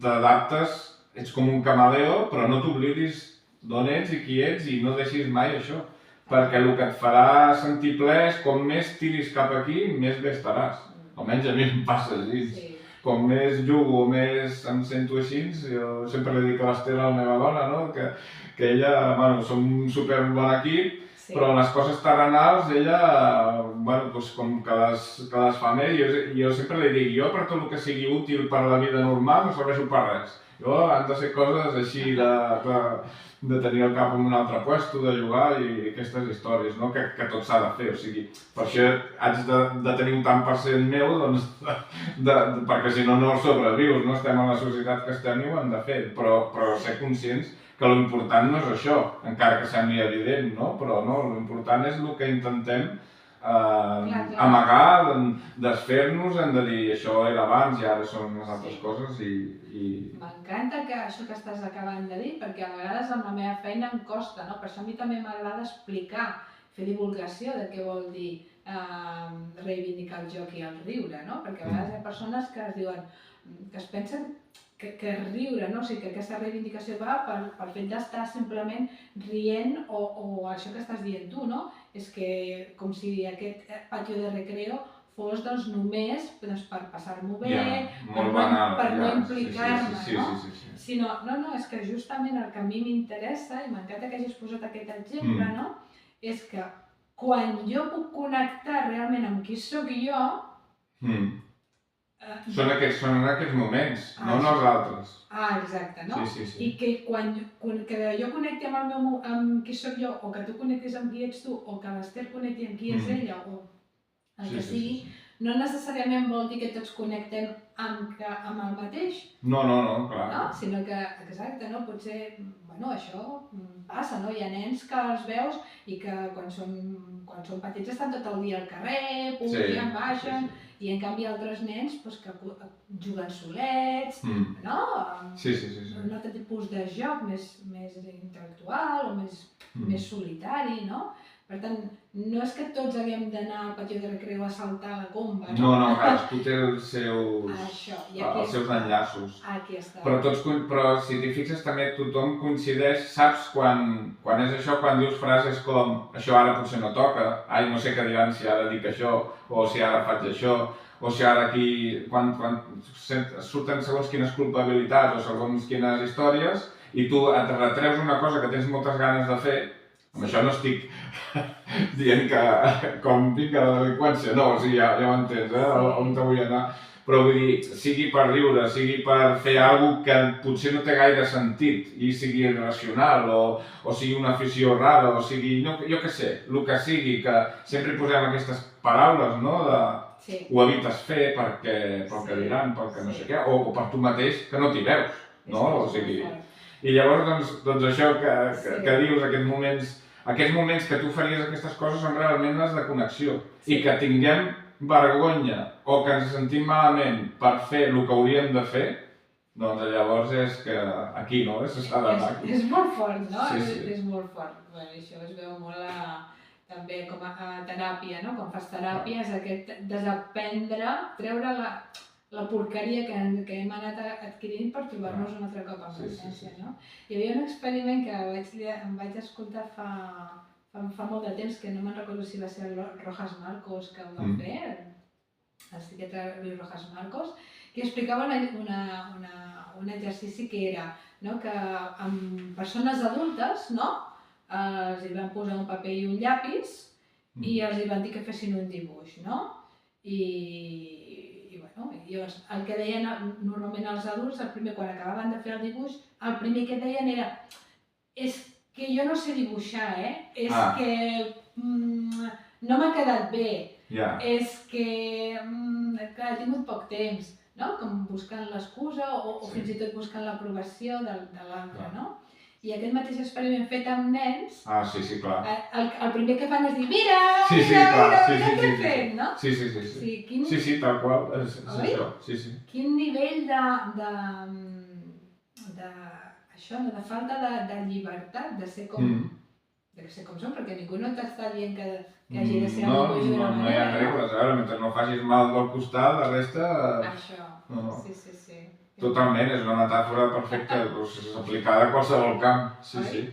t'adaptes, ets com un camaleo, però no t'oblidis d'on ets i qui ets i no deixis mai això. Perquè el que et farà sentir ple és com més tiris cap aquí, més bé estaràs. Almenys a mi em passa així. Com més jugo, més em sento així, jo sempre li dic a l'Esther, a la meva dona, no? Que ella, som un superbon equip, però les coses terrenals, ella, com que les fa més, jo sempre li dic, jo per tot el que sigui útil per la vida normal no serveixo per res. Han de ser coses així de tenir el cap en un altre puesto, de jugar i aquestes històries, no? Que tot s'ha de fer, o sigui, per això haig de tenir un tant per cent meu, doncs, perquè si no, no sobrevius, no? Estem a la societat que estem i ho hem de fer, però ser conscients que l'important no és això, encara que sembli evident, no? Però no, l'important és el que intentem amagar, desfer-nos, hem de dir això era abans i ara són unes altres coses i... M'encanta això que estàs acabant de dir, perquè a vegades amb la meva feina em costa, no? Per això a mi també m'agrada explicar, fer divulgació de què vol dir reivindicar el joc i el riure, no? Perquè a vegades hi ha persones que es diuen, que es pensen que riure, no? O sigui, que aquesta reivindicació va pel fet d'estar simplement rient o això que estàs dient tu, no? És que com si aquest patio de recreo fos doncs només per passar-m'ho bé, per no implicar-me, no? Sinó, no, és que justament el que a mi m'interessa, i m'encanta que hagis posat aquest exemple, no? És que quan jo puc connectar realment amb qui sóc jo, són en aquests moments, no nosaltres. Exacte, no? I que quan jo connecti amb qui sóc jo, o que tu connectis amb qui ets tu, o que l'Ester connecti amb qui és ella, o el que sigui, no necessàriament vol dir que tots connectem amb el mateix. No, clar. No? Sinó que, exacte, no? Potser, bueno, això passa, no? Hi ha nens que els veus i que quan són petits estan tot el dia al carrer, pugen, baixen, i en canvi altres nens que juguen solets, no? Un altre tipus de joc més intel·lectual o més solitari, no? Per tant, no és que tots haguem d'anar al patio de recreo a saltar la comba, no? No, cadascú té els seus enllaços. Aquí està. Però si t'hi fixes també tothom coincideix, saps quan és això, quan dius frases com això ara potser no toca, ai no sé què diran si ara dic això, o si ara faig això, o si ara aquí, quan surten segons quines culpabilitats o segons quines històries i tu et retreus una cosa que tens moltes ganes de fer, amb això no estic dient que com vinc a la delinqüència, no, o sigui, ja ho entens, on te vull anar. Però vull dir, sigui per riure, sigui per fer alguna cosa que potser no té gaire sentit i sigui irracional o sigui una afició rara o sigui, jo què sé, el que sigui, que sempre hi posem aquestes paraules, no? Ho evites fer perquè diran, perquè no sé què, o per tu mateix que no t'hi veus, no? O sigui... I llavors, doncs això que dius, aquests moments que tu faries aquestes coses són realment les de connexió i que tinguem vergonya o que ens sentim malament per fer el que hauríem de fer, doncs llavors és que aquí, no? S'ha d'anar aquí. És molt fort, no? És molt fort. Això es veu molt també com a teràpia, no? Quan fas teràpia és aquest desaprendre, treure la porqueria que hem anat adquirint per trobar-nos un altre cop amb l'essència, no? Hi havia un experiment que em vaig escoltar fa molt de temps, que no me'n recordo si va ser el Rojas Marcos que ho va fer, el psiquiatre Luis Rojas Marcos, que explicava un exercici que era que amb persones adultes els van posar un paper i un llapis i els van dir que fessin un dibuix, no? I llavors el que deien normalment els adults, quan acabaven de fer el dibuix, el primer que deien era és que jo no sé dibuixar, és que no m'ha quedat bé, és que he tingut poc temps, com buscant l'excusa o fins i tot buscant l'aprovació de l'altre, no? I aquest mateix experiment fet amb nens, clar. El primer que fan és dir mira què he fet, no? Sí, tal qual, és això, sí. Quin nivell de falta de llibertat, de ser com som, perquè ningú no t'està dient que hagi de ser algú d'una manera. No hi ha regles, a veure, mentre no facis mal del costat, la resta... Això, sí. Totalment, és una metàfora perfecta, aplicada a qualsevol camp, sí.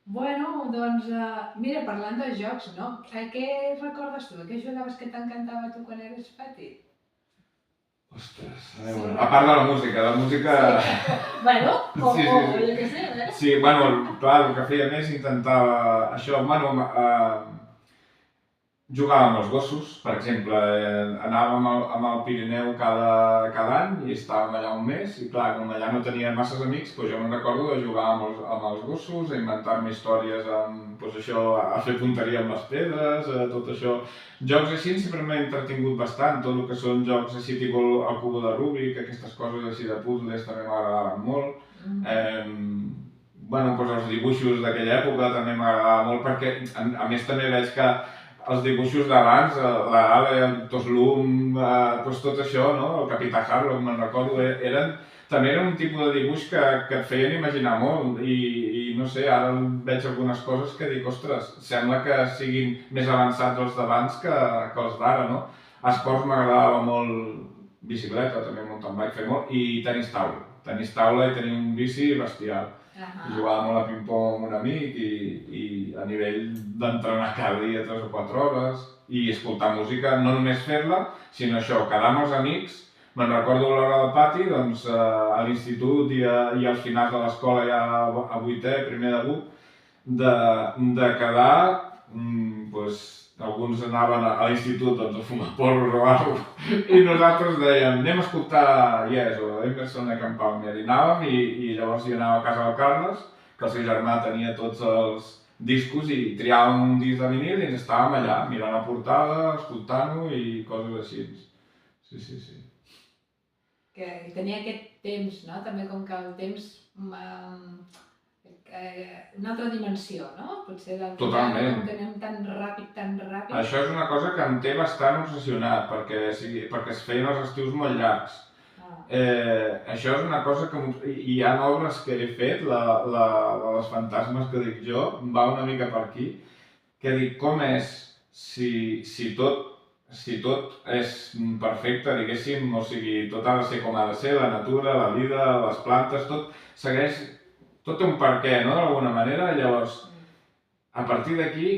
Bueno, doncs, mira, parlant de jocs, no? Què recordes tu? Què jugaves que t'encantava tu quan eres petit? Ostres, a part de la música... Bueno, o jo què sé, Sí, bueno, clar, el que feia més intentava això, jugàvem als gossos, per exemple, anàvem amb el Pirineu cada any i estàvem allà un mes i clar, com allà no tenia masses amics, doncs jo me'n recordo de jugar amb els gossos, a inventar-me històries, doncs això, a fer punteria amb les pedres, tot això. Jocs així sempre m'he entretingut bastant, tot el que són jocs així tipus el cubo de Rubik, aquestes coses així de puzzles també m'agradaven molt. Bueno, doncs els dibuixos d'aquella època també m'agradava molt perquè a més també veig que els dibuixos d'abans, l'Arada, el Doctor Slump, doncs tot això, no? El Capità Harlock, me'n recordo, també era un tipus de dibuix que et feien imaginar molt i no sé, ara veig algunes coses que dic, ostres, sembla que siguin més avançats els d'abans que els d'ara, no? Esports m'agradava molt, bicicleta, també mountain bike, fer molt, i tenis taula. Tenis taula i tenir un bici bestial. Jugava molt a ping-pong amb un amic i a nivell d'entrenar cada dia 3 o 4 hores i escoltar música, no només fer-la, sinó això, quedar amb els amics. Me'n recordo a l'hora del pati, doncs a l'institut i als finals de l'escola ja a 8è, primer de 8, de quedar, doncs, alguns anaven a l'institut a fumar porros o alguna cosa i nosaltres dèiem anem a escoltar Yes o Emerson Lake and Palmer i anàvem i llavors hi anava a casa del Carles, que el seu germà tenia tots els discos i triàvem un disc de vinil i ens estàvem allà mirant la portada, escoltant-ho i coses així. Sí. Que tenia aquest temps, no? També com que el temps una altra dimensió, no? Potser del Totalment. que anem tan ràpid. Això és una cosa que em té bastant obsessionat, perquè es feien els estius molt llargs. Això és una cosa que hi ha obres que he fet, la de les fantasmes que dic jo, va una mica per aquí, que dic com és si tot és perfecte, diguéssim, o sigui, tot ha de ser com ha de ser, la natura, la vida, les plantes, tot segueix. Tot té un per què, no?, d'alguna manera. Llavors, a partir d'aquí,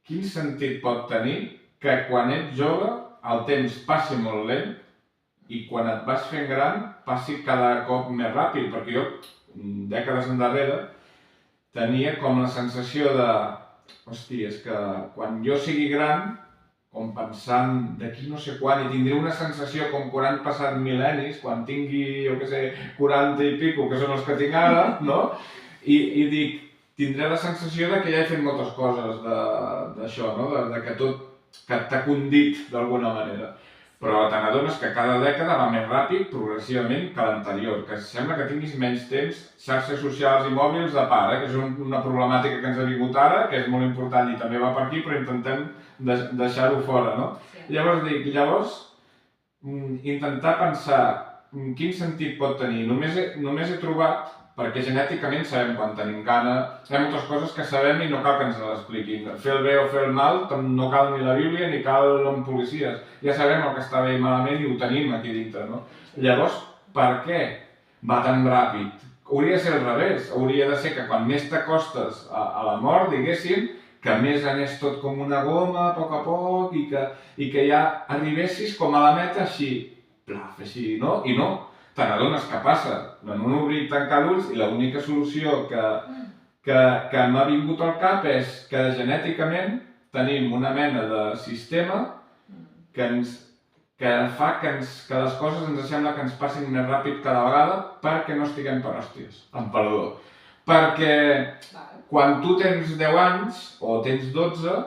quin sentit pot tenir que quan ets jove el temps passi molt lent i quan et vas fent gran passi cada cop més ràpid? Perquè jo, dècades endarrere, tenia com la sensació de hòstia, és que quan jo sigui gran, com pensant d'aquí no sé quan, i tindré una sensació com quan han passat mil·lennis, quan tingui, jo què sé, 40 i pico, que són els que tinc ara, no? I dic, tindré la sensació que ja he fet moltes coses d'això, no? Que tot t'ha condit d'alguna manera. Però te n'adones que cada dècada va més ràpid, progressivament, que l'anterior, que sembla que tinguis menys temps, xarxes socials i mòbils a part, que és una problemàtica que ens ha vingut ara, que és molt important i també va per aquí, però intentem deixar-ho fora, no? Llavors, intentar pensar quin sentit pot tenir. Només he trobat, perquè genèticament sabem quan tenim gana, hi ha moltes coses que sabem i no cal que ens les expliquin. Fer el bé o fer el mal no cal ni la Bíblia ni cal amb policies. Ja sabem el que està bé i malament i ho tenim aquí dintre, no? Llavors, per què va tan ràpid? Hauria de ser al revés. Hauria de ser que quan més t'acostes a la mort, diguéssim, que més anés tot com una goma, a poc, i que ja arribessis com a la meta així, plaf, així, no? I no. Te n'adones que passa en un obrir i tancar d'ulls i l'única solució que m'ha vingut al cap és que genèticament tenim una mena de sistema que fa que les coses ens sembla que ens passin més ràpid cada vegada perquè no estiguem per hòsties, amb perdó. Perquè quan tu tens 10 anys o tens 12,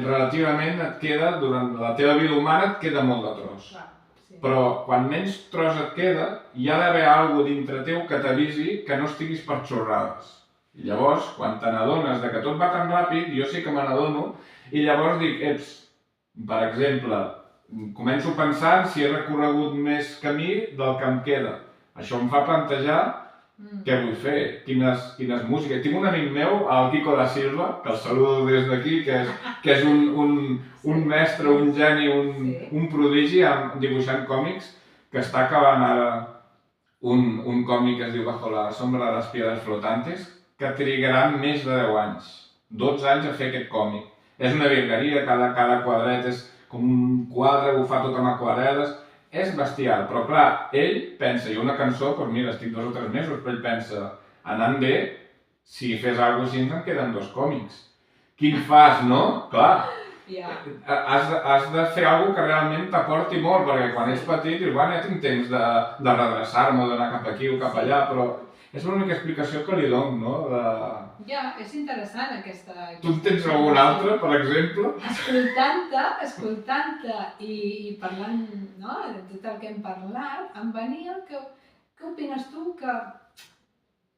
relativament et queda, durant la teva vida humana et queda molt de tros. Però quan menys tros et queda, hi ha d'haver alguna cosa dintre teu que t'avisi que no estiguis per xorrades. I llavors, quan te n'adones que tot va tan ràpid, jo sí que me n'adono, i llavors dic, per exemple, començo pensant si he recorregut més camí del que em queda. Això em fa plantejar què vull fer, quines músiques. Tinc un amic meu, el Quico da Silva, que el saludo des d'aquí, que és un mestre, un geni, un prodigi dibuixant còmics, que està acabant ara un còmic que es diu Bajo la sombra de las piedras flotantes, que trigarà més de 10 anys, 12 anys a fer aquest còmic. És una virgueria, cada quadret és com un quadre, ho fa tot amb aquarel·les. És bestial, però clar, ell pensa, i una cançó, doncs mira, estic 2 o 3 mesos, però ell pensa, anant bé, si fes alguna cosa així, em queden 2 còmics. Quin fas, no? Clar. has de fer alguna cosa que realment t'aporti molt, perquè quan ets petit dius, ja tinc temps de redreçar-me, d'anar cap aquí o cap allà, però és l'única explicació que li dono, no? Ja, és interessant aquesta... Tu en tens algun altre, per exemple? Escoltant-te i parlant, no?, de tot el que hem parlat, em venia què opines tu que...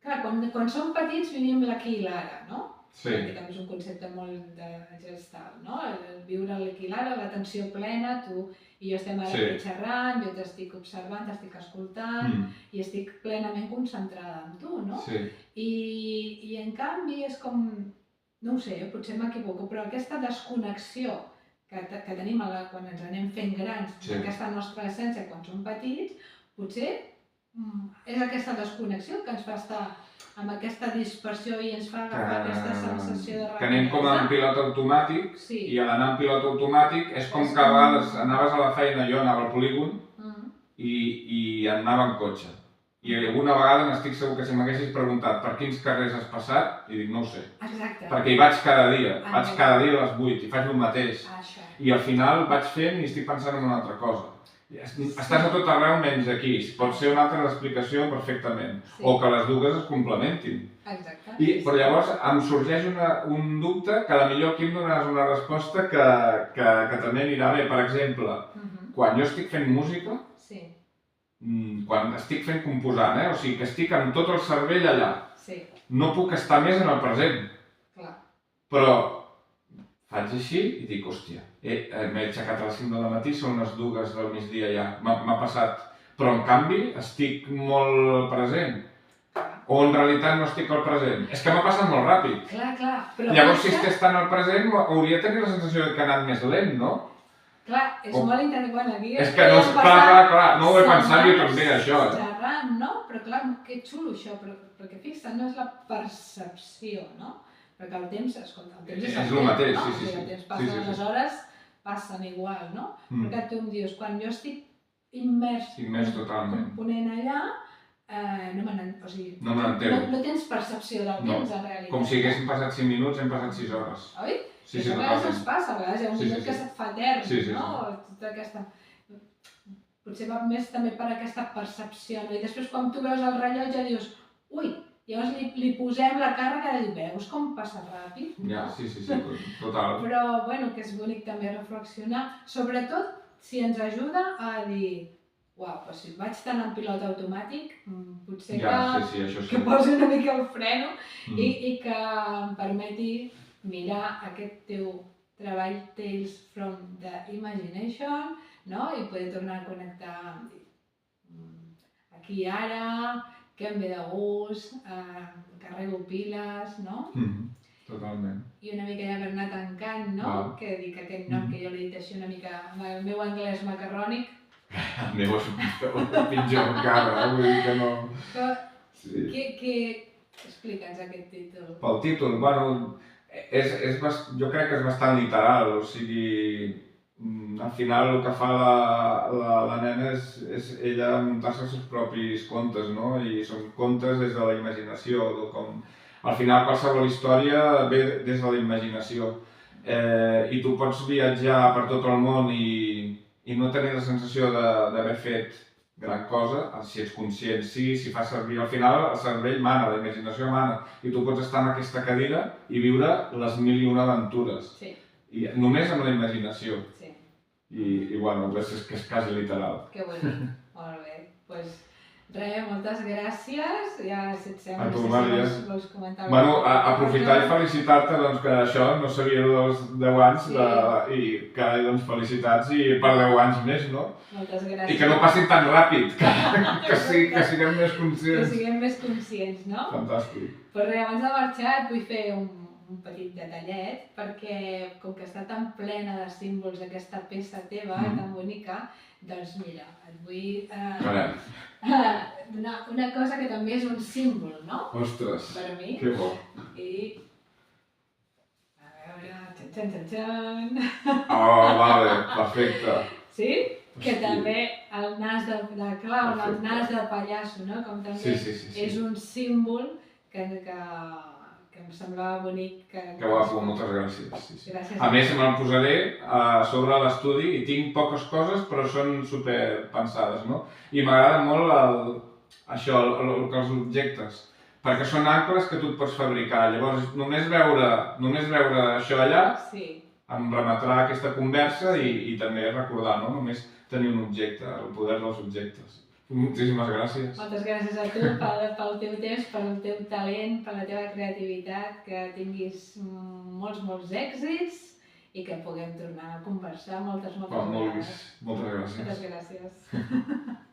Clar, quan som petits vivim l'aquí i l'ara, no? Sí. Que també és un concepte molt de gestal, no? El viure l'aquí i l'ara, l'atenció plena, tu i jo estem ara aquí xerrant, jo t'estic observant, t'estic escoltant i estic plenament concentrada en tu, no? Sí. I en canvi és com, no ho sé, potser m'equivoco, però aquesta desconnexió que tenim quan ens anem fent grans, d'aquesta nostra essència quan som petits, potser és aquesta desconnexió que ens fa estar amb aquesta dispersió i ens fa agafar aquesta sensació de rapidesa. Que anem com en pilot automàtic i a l'anar en pilot automàtic és com que a vegades anaves a la feina, jo anava al polígon i anava en cotxe. I alguna vegada n'estic segur que si m'haguessis preguntat per quins carrers has passat, i dic no ho sé. Exacte. Perquè hi vaig cada dia a les 8 i faig el mateix. I al final vaig fent i estic pensant en una altra cosa. Estàs a tot arreu menys aquí, pot ser una altra explicació perfectament, o que les dues es complementin. Exacte. Però llavors em sorgeix un dubte que potser aquí em donaràs una resposta que també anirà bé. Per exemple, quan jo estic fent música, quan estic fent composant, o sigui que estic amb tot el cervell allà, no puc estar més en el present. Però faig així i dic, hòstia, m'he aixecat a les 5 del matí, són les 2 del migdia ja, m'ha passat. Però en canvi estic molt present. O en realitat no estic al present. És que m'ha passat molt ràpid. Clar. Llavors, si estàs tan al present, hauria de tenir la sensació que ha anat més lent, no? Clar, és molt interessant aquí. És que no, clar, no ho he pensat jo també, això. Xerrant, no? Però clar, que xulo això, perquè fixa't, no és la percepció, no? Perquè el temps, escolta, el temps és el mateix, sí. El temps passa, les hores passen igual, no? Perquè tu em dius, quan jo estic immers totalment. Component allà, no me n'entero. No tens percepció del temps, en realitat. Com si haguessin passat 5 minuts, hem passat 6 hores. Oi? Sí, a vegades ens passa, a vegades hi ha un minut que se't fa etern, no? Tota aquesta... Potser va més també per aquesta percepció, no? I després quan tu veus el rellotge dius, ui, llavors li posem la càrrega de dir, veus com passa ràpid? Ja, sí, total. Però, bueno, que és bonic també reflexionar, sobretot si ens ajuda a dir, uau, però si vaig tan en pilot automàtic, potser que posi una mica el freno i que em permeti mirar aquest teu treball Tales from the Imagination, no? I poder tornar a connectar aquí i ara, que em ve de gust, carrego piles, no? Totalment. I una mica ja per anar tancant, no? Que dic aquest nom que jo l'he dit així una mica amb el meu anglès macarrònic. El meu és pitjor encara, vull dir que no... Explica'ns aquest títol. Pel títol, bueno, jo crec que és bastant literal, o sigui, al final el que fa la nena és ella muntar-se els seus propis contes, no? I són contes des de la imaginació, al final qualsevol història ve des de la imaginació. I tu pots viatjar per tot el món i no tenir la sensació d'haver fet gran cosa, si ets conscient, si fas servir. Al final el cervell mana, la imaginació mana, i tu pots estar en aquesta cadira i viure les 1001 aventures. Només amb la imaginació. I bueno, és que és quasi literal. Que bonic, molt bé. Doncs res, moltes gràcies. Ja, si et sembla, no sé si vols comentar alguna cosa. Bueno, aprofitar i felicitar-te que això no sabia dels 10 anys i que felicitats i per 10 anys més, no? Moltes gràcies. I que no passin tan ràpid, que siguem més conscients. Que siguem més conscients, no? Fantàstic. Però res, abans de marxar et vull fer un petit detallet, perquè com que està tan plena de símbols aquesta peça teva, tan bonica, doncs mira, et vull donar una cosa que també és un símbol, no? Ostres, per mi. Que bo. I... a veure... Txan. Oh, vale, perfecte. Sí? Que també el nas de clown, el nas de pallasso, no? Com també és un símbol que em semblava bonic que... Que guapo, moltes gràcies. Sí, sí. Gràcies. A més, me'l posaré a sobre l'estudi i tinc poques coses, però són super pensades, no? I m'agrada molt això, els objectes, perquè són ancles que tu et pots fabricar. Llavors, només veure això allà em remetrà aquesta conversa i també recordar, no? Només tenir un objecte, el poder dels objectes. Moltíssimes gràcies. Moltes gràcies a tu pel teu temps, pel teu talent, per la teva creativitat, que tinguis molts èxits i que puguem tornar a conversar moltes Quan vulguis. vegades. Moltes gràcies. Moltes gràcies.